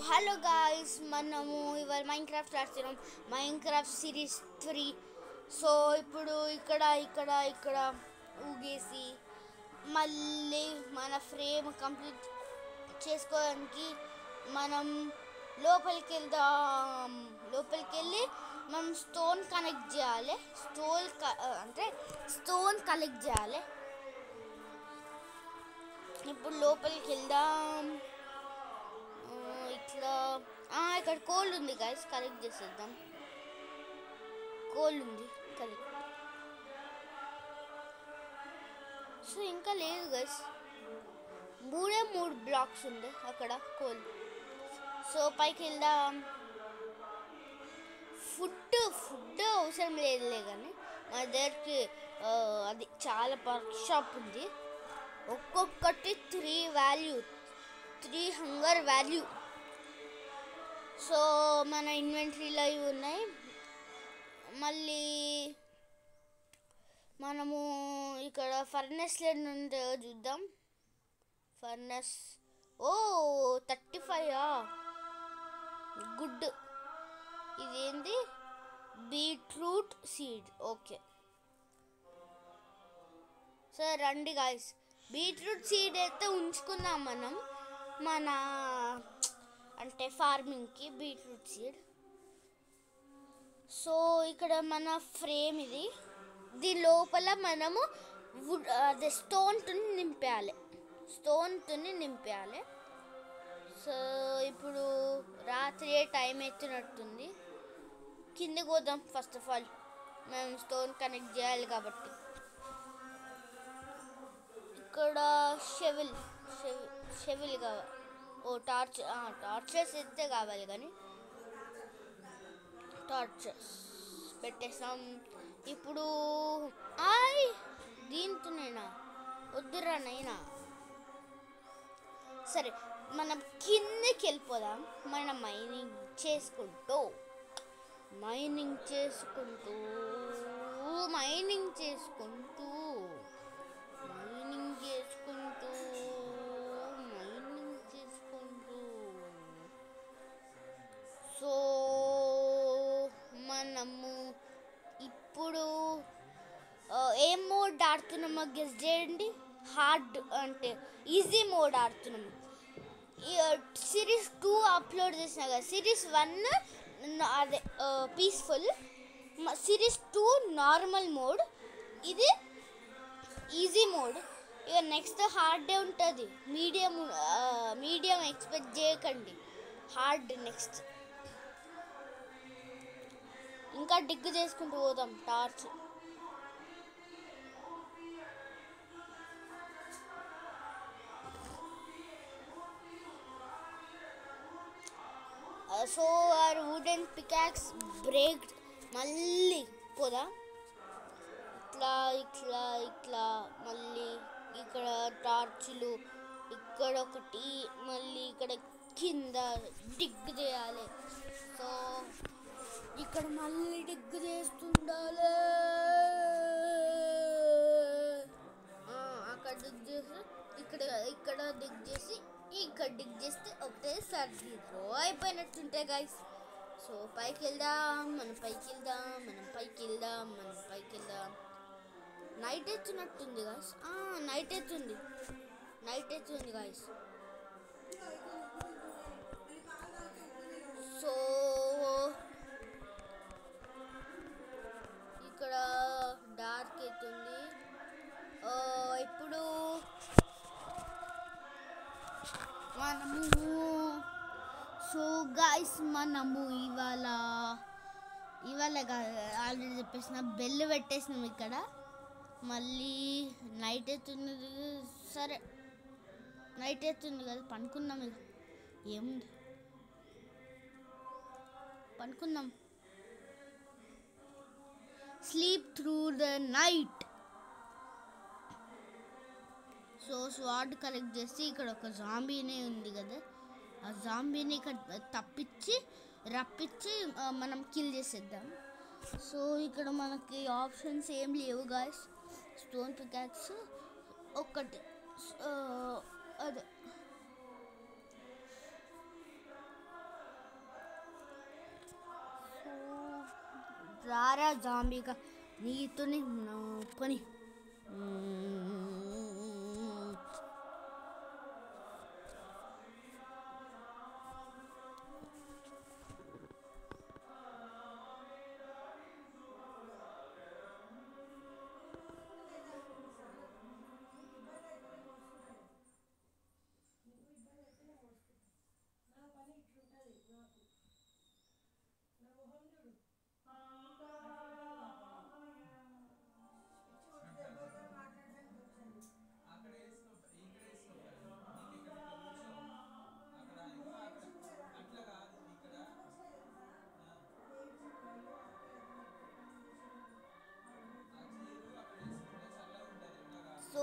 Hello guys, మనము ఇవాళ Minecraft ఆడుతున్నాం. Minecraft series 3. సో ఇప్పుడు ఇక్కడ ఊగేసి మళ్ళీ మన ఫ్రేమ్ కంప్లీట్ చేసుకోవడానికి మనం లోపలికి వెళ్ళి మనం స్టోన్ కనెక్ట్ చేయాలి. స్టోన్ కలెక్ట్ చేయాలి. ఇప్పుడు లోపలికి వెళ్దాం. ఇక్కడ కోల్ ఉంది గైస్, కలెక్ట్ చేసేద్దాం. కోల్ ఉంది, కలెక్ట్. సో ఇంకా లేదు గైస్, మూడు బ్లాక్స్ ఉంది అక్కడ కోల్. సో పైకి వెళ్దాం. ఫుడ్ అవసరం లేదులే, కానీ మా దగ్గరికి అది చాలా వర్క్ షాప్ ఉంది. ఒక్కొక్కటి 3 హంగర్ వాల్యూ. సో మన ఇన్వెంటరీలో ఇవి ఉన్నాయి. మళ్ళీ మనము ఇక్కడ ఫర్నెస్ ఉంటే చూద్దాం. Furnace 35 good. ఇదేంది? Beetroot seed. ఓకే, సరే రండి గాయస్. బీట్రూట్ సీడ్ అయితే ఉంచుకుందాం మనం, మన అంటే ఫార్మింగ్కి బీట్రూట్ సీడ్. సో ఇక్కడ మన ఫ్రేమ్ ఇది. దీని లోపల మనము అదే స్టోన్ నింపేయాలి. సో ఇప్పుడు రాత్రి టైం ఎత్తునట్టుంది. కిందకి పోదాం. ఫస్ట్ ఆఫ్ ఆల్ మనం స్టోన్ కనెక్ట్ చేయాలి కాబట్టి ఇక్కడ షెవిల్ కావాలి. టార్చెస్ అయితే కావాలి, కానీ టార్చెస్ పెట్టేసాం. ఇప్పుడు దీంతోనేనా? వద్దురా నైనా. సరే, మనం కిందకి వెళ్ళిపోదాం. మనం మైనింగ్ చేసుకుంటూ సో మనము ఇప్పుడు ఏం మోడ్ ఆడుతున్నామో గెస్ చేయండి. హార్డ్ అంటే ఈజీ మోడ్ ఆడుతున్నాము. సిరీస్ 2 అప్లోడ్ చేసిన కదా. సిరీస్ 1 అదే పీస్ఫుల్, సిరీస్ 2 నార్మల్ మోడ్, ఇది ఈజీ మోడ్. ఇక నెక్స్ట్ హార్డే ఉంటుంది. మీడియం ఎక్స్పెక్ట్ చేయకండి, హార్డ్ నెక్స్ట్. ఇంకా డిగ్ చేసుకుంటూ పోదాం. Torch so or wooden pickaxe break. మళ్ళీ పోదా ఇట్లా మళ్ళీ ఇక్కడ టార్చులు, ఇక్కడ ఒకటి, మళ్ళీ ఇక్కడ కింద డిగ్ చేయాలి. సో ఇక్కడ మళ్ళీ డిగ్ చేస్తుండాలి. అక్కడ డిగ్ చేసి ఇక్కడ డిగ్ చేసి ఇక్కడ డిగ్ చేస్తే ఒకటేసారి జీరో అయిపోయినట్టుంటాయి గైస్. సో పైకి వెళ్దాం. నైట్ ఎత్తున్నట్టుంది గాయస్. నైట్ ఎత్తుంది గాయస్. సో ఇక్కడ డార్క్ అవుతుంది. ఇప్పుడు మనము ఇవాళ ఆల్రెడీ చెప్పేసిన బెల్ పెట్టేసినాం ఇక్కడ. మళ్ళీ నైట్ అవుతుంది. సరే, నైట్ అవుతుంది కదా, పనుకుందాం. ఇక ఏముంది, పనుకుందాం. Sleep through the night. So స్వాడ్ కలెక్ట్ చేసి ఇక్కడ ఒక జాంబీనే ఉంది కదా, ఆ జాంబీని ఇక్కడ రప్పించి మనం కిల్ చేసేద్దాం. సో ఇక్కడ మనకి ఆప్షన్స్ ఏం లేవు గాయస్. స్టోన్ పికాక్స్ ఒకటి, అదే రారా జాంబీగా నీతోని నా పని. సో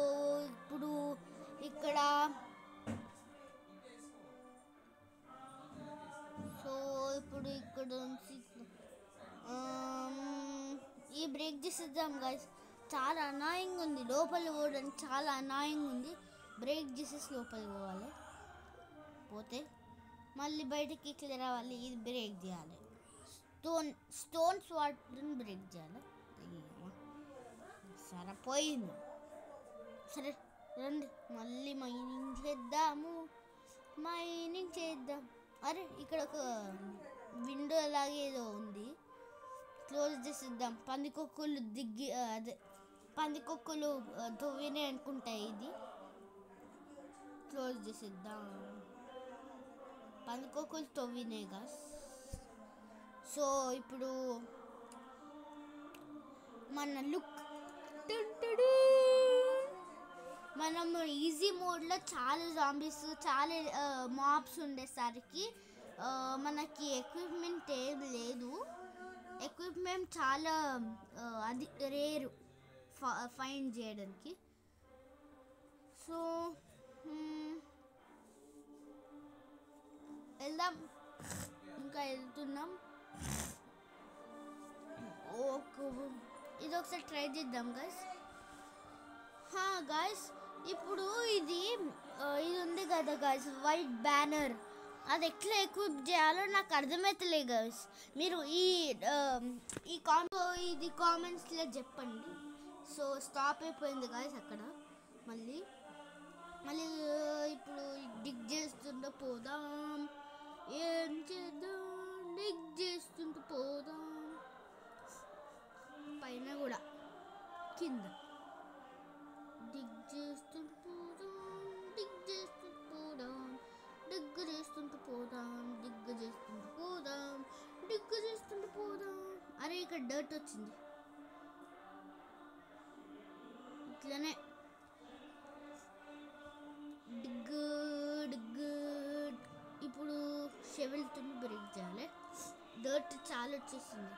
ఇప్పుడు ఇక్కడ నుంచి ఈ బ్రేక్ చేసేద్దాం గైస్. చాలా అనాయింగ్ ఉంది, లోపల పోవడానికి చాలా అనాయింగ్ ఉంది. బ్రేక్ చేసేసి లోపలికి పోవాలి, పోతే మళ్ళీ బయటకి ఇట్లా రావాలి. ఇది బ్రేక్ చేయాలి, స్టోన్స్ వాటిని బ్రేక్ చేయాలి. సరిపోయింది. సరే రండి మళ్ళీ మైనింగ్ చేద్దాం. అరే ఇక్కడ ఒక విండో అలాగే ఏదో ఉంది, క్లోజ్ చేసేద్దాం. పందికొక్కులు తవ్వినే అనుకుంటాయి. ఇది క్లోజ్ చేసేద్దాం. పందికొక్కులు తవ్వినే గాస్. సో ఇప్పుడు మన లుక్, మనం ఈజీ మోడ్లో చాలా జాంబీస్, చాలా మాబ్స్ ఉండేసరికి మనకి ఎక్విప్మెంట్ ఏం లేదు. ఎక్విప్మెంట్ చాలా అది రేరు ఫైండ్ చేయడానికి. సో వెళ్దాం, ఇంకా వెళ్తున్నాం. ఇది ఒకసారి ట్రై చేద్దాం గైస్. గాయస్ ఇప్పుడు ఇది ఉంది కదా గాయస్, వైట్ బ్యానర్. అది ఎట్లా ఎక్విప్ చేయాలో నాకు అర్థమవుతలే గాయస్. మీరు ఈ కామెంట్స్లో చెప్పండి. సో స్టాప్ అయిపోయింది గాయస్ అక్కడ. మళ్ళీ ఇప్పుడు డిగ్ చేస్తుంటే పోదాం. ఏం చేద్దాం, డిగ్ చేస్తుంటే పోదాం. పైన కూడా కింద డిగ్ చేస్తుంటూ పోదాం. అరే ఇక్కడ డర్ట్ వచ్చింది. ఇట్లనే డిగ్. ఇప్పుడు షెవెల్తో బ్రేక్ చేయాలి. డర్ట్ చాలా వచ్చేసింది.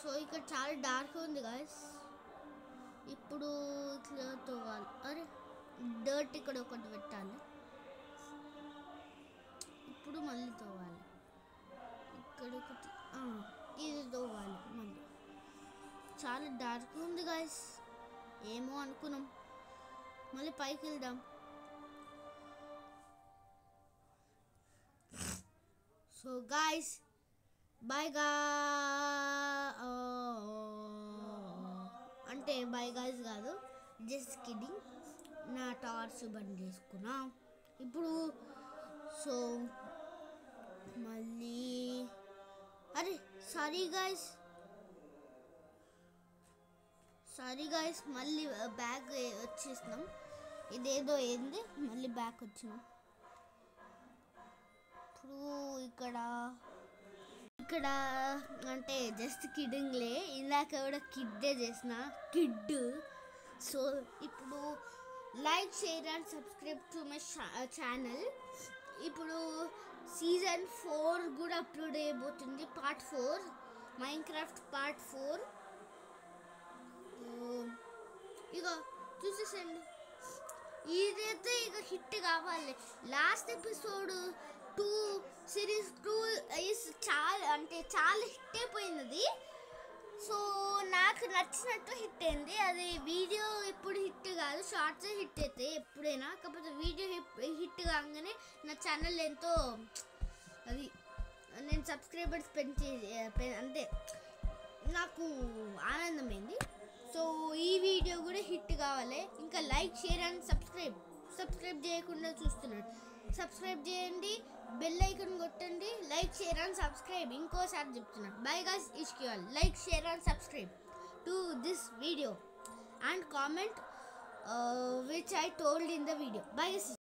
సో ఇక్కడ చాలా డార్క్ ఉంది గాయస్. ఇప్పుడు ఇట్లా తవ్వాలి. అరే డర్ట్ ఇక్కడ ఒకటి పెట్టాలి. ఇప్పుడు మళ్ళీ తవ్వాలి. ఇక్కడ ఒకటి ఇది తవ్వాలి. మళ్ళీ చాలా డార్క్ ఉంది గాయస్. ఏమో అనుకున్నాం. మళ్ళీ పైకి వెళ్దాం. సో గాయస్ బాయ్గా అంటే బాయ్ గాయ్స్ కాదు, జస్ట్ కిడ్డింగ్. నా టార్చ్ బంద్ చేసుకున్నా ఇప్పుడు. సో మళ్ళీ అరే సారీ గాయస్ మళ్ళీ బ్యాక్ వచ్చేసినాం. ఇదేదో ఏంది, మళ్ళీ బ్యాక్ వచ్చినాం. ఇప్పుడు ఇక్కడ అంటే జస్ట్ కిడ్డింగ్లే. ఇందాక కూడా కిడ్డే చేసిన కిడ్. సో ఇప్పుడు like, share and subscribe to my channel. ఇప్పుడు సీజన్ 4 కూడా అప్లోడ్ అయిపోతుంది. Part 4 Minecraft part 4. ఇక చూసేసండి. ఇదైతే ఇక హిట్ కావాలి. లాస్ట్ ఎపిసోడ్ 2 సిరీస్ 2 చాలా హిట్ అయిపోయింది. సో నాకు నచ్చినట్టు హిట్ అయింది. అది వీడియో ఇప్పుడు హిట్ కాదు, షార్ట్స్ హిట్ అవుతాయి ఎప్పుడైనా. కాకపోతే వీడియో హిట్ కాగానే నా ఛానల్ ఎంతో అది నేను సబ్స్క్రైబర్స్ పెంచి అంటే నాకు ఆనందమైంది. సో ఈ వీడియో కూడా హిట్ కావాలి. ఇంకా లైక్, షేర్ అండ్ సబ్స్క్రైబ్ చేయకుండా చూస్తున్నాడు, సబ్స్క్రైబ్ చేయండి, బెల్ ఐకాన్ కొట్టండి, లైక్, షేర్ అండ్ సబ్స్క్రైబ్. ఇంకోసారి చెప్తున్నాను, బై గైస్, ఇష్క్యూల్ like, share and subscribe to this video and comment which I told in the video. Bye guys.